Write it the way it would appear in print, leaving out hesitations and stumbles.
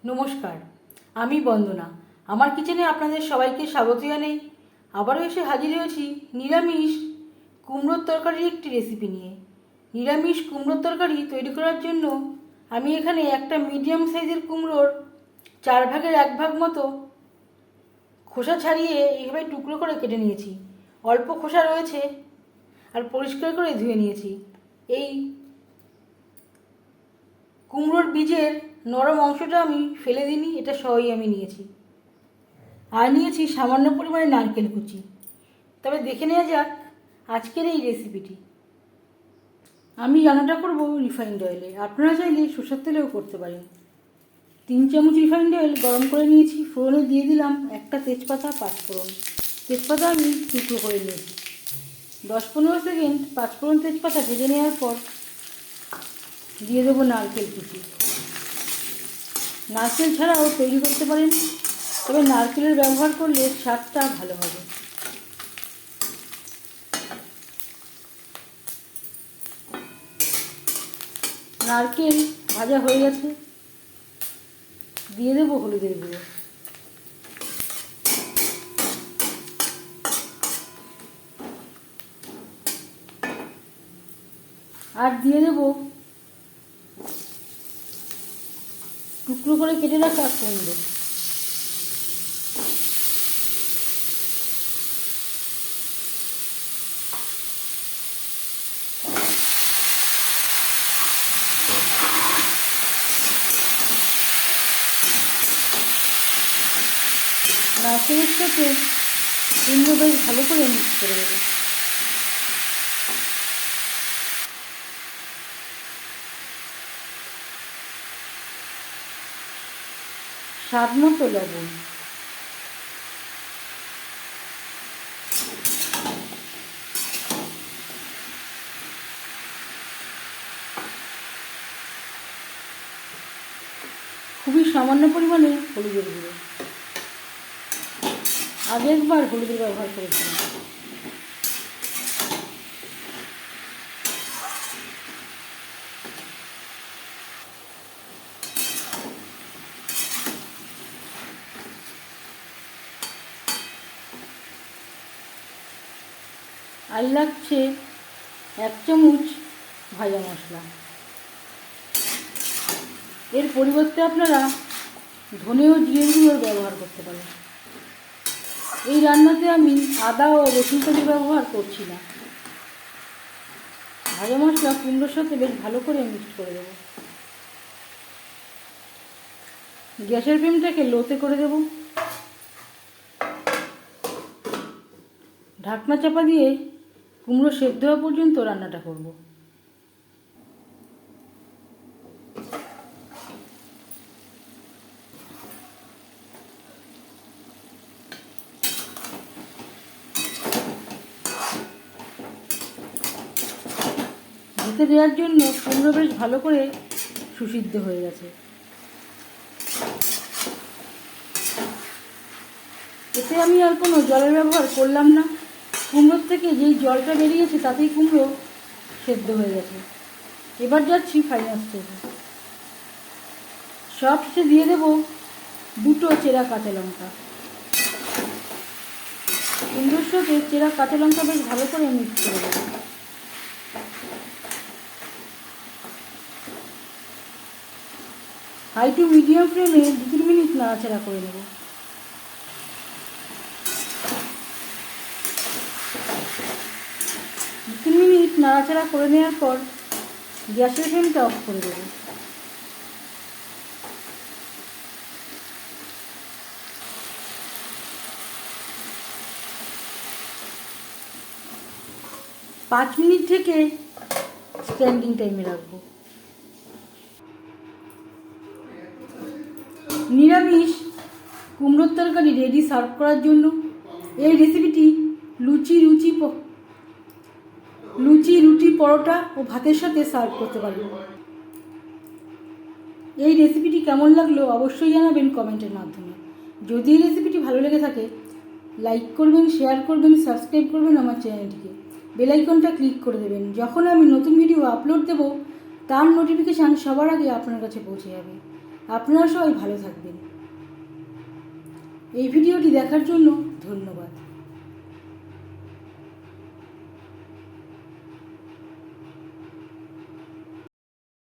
নমস্কার, আমি বন্দনা। আমার কিচেনে আপনাদের সবাইকে স্বাগত জানাই। আবারও এসে হাজির হয়েছি নিরামিষ কুমড়োর তরকারির একটি রেসিপি নিয়ে। নিরামিষ কুমড়োর তরকারি তৈরি করার জন্য আমি এখানে একটা মিডিয়াম সাইজের কুমড়োর 1/4 ভাগ মতো খোসা ছাড়িয়ে এইভাবে টুকরো করে কেটে নিয়েছি। অল্প খোসা রয়েছে আর পরিষ্কার করে ধুয়ে নিয়েছি। এই কুমড়োর বীজের নরম অংশটা আমি ফেলে দিইনি, এটা সহই আমি নিয়েছি। আর নিয়েছি সামান্য পরিমাণে নারকেল কুচি। তবে দেখে নেওয়া যাক আজকের এই রেসিপিটি। আমি রান্নাটা করব রিফাইন্ড অয়েলে, আপনারা চাইলে সরষের তেলেও করতে পারেন। 3 চামচ রিফাইন্ড অয়েল গরম করে নিয়েছি। ফোড়নে দিয়ে দিলাম একটা তেজপাতা, 5 ফোড়ন। তেজপাতা আমি টুকরো করে নিয়েছি। 10-15 সেকেন্ড 5 ফোড়ন তেজপাতা ভেজে নেওয়ার পর দিয়ে দেবো নারকেল কুচি। নারকেল ছাড়াও তৈরি করতে পারেন, তবে নারকেলের ব্যবহার করলে স্বাদটা ভালো হবে। নারকেল ভাজা হয়ে গেছে, দিয়ে দেবো হলুদের গুঁড়ো। আর দিয়ে দেবো টুকরো করে কেটে রাখা কুমড়ো। নারকেলের সাথে কুমড়ো বেশ ভালো করে মিক্স করে দেবো। স্বাদ মতো লবণ। খুবই সামান্য পরিমাণে হলুদের গুঁড়ো। আগে একবার হলুদের ব্যবহার করেছিলাম। আর লাগছে 1 চামচ ভাজা মশলা। এর পরিবর্তে আপনারা ধনে ও জিরের গুঁড়োর ব্যবহার করতে পারেন। এই রান্নাতে আমি আদা ও রসুন পেঁয়াজ ব্যবহার করছি না। ভাজা মশলা কুমড়োর সাথে বেশ ভালো করে মিক্স করে দেব। গ্যাসের ফ্লেমটাকে লোতে করে দেব। ঢাকনা চাপা দিয়ে কুমড়ো সেদ্ধ হওয়া পর্যন্ত রান্নাটা করব। ঢেকে দেওয়ার জন্য কুমড়ো বেশ ভালো করে সুসিদ্ধ হয়ে গেছে। এতে আমি আর কোনো জলের ব্যবহার করলাম না। কুমড়োর থেকে যেই জলটা বেরিয়েছে তাতেই কুমড়ো সেদ্ধ হয়ে গেছে। এবার যাচ্ছি ফাইনাল স্টেজে। সব শেষে দিয়ে দেবো 2টো চেরা কাঁচা লঙ্কা। কুমড়োর সাথে চেরা কাঁচা লঙ্কা বেশ ভালো করে মিক্স করে দেবো। হাই টু মিডিয়াম ফ্লেমে 2-3 মিনিট নাড়াচাড়া করে নেব। নাড়াচাড়া করে নেওয়ার পর গ্যাসের ফ্লেমটা অফ করে দেব। পাঁচ মিনিট থেকে স্ট্যান্ডিং টাইমে রাখবো। নিরামিষ কুমড়োর তরকারি রেডি সার্ভ করার জন্য। এই রেসিপিটি লুচি, রুটি, পরোটা ও ভাতের সাথে সার্ভ করতে পারবেন। এই রেসিপিটি কেমন লাগলো অবশ্যই জানাবেন কমেন্টের মাধ্যমে। যদি এই রেসিপিটি ভালো লেগে থাকে লাইক করবেন, শেয়ার করবেন, সাবস্ক্রাইব করবেন আমার চ্যানেলটিকে। বেল আইকনটা ক্লিক করে দেবেন। যখন আমি নতুন ভিডিও আপলোড দেব তার নোটিফিকেশান সবার আগে আপনার কাছে পৌঁছে যাবে। আপনারা সবাই ভালো থাকবেন। এই ভিডিওটি দেখার জন্য ধন্যবাদ।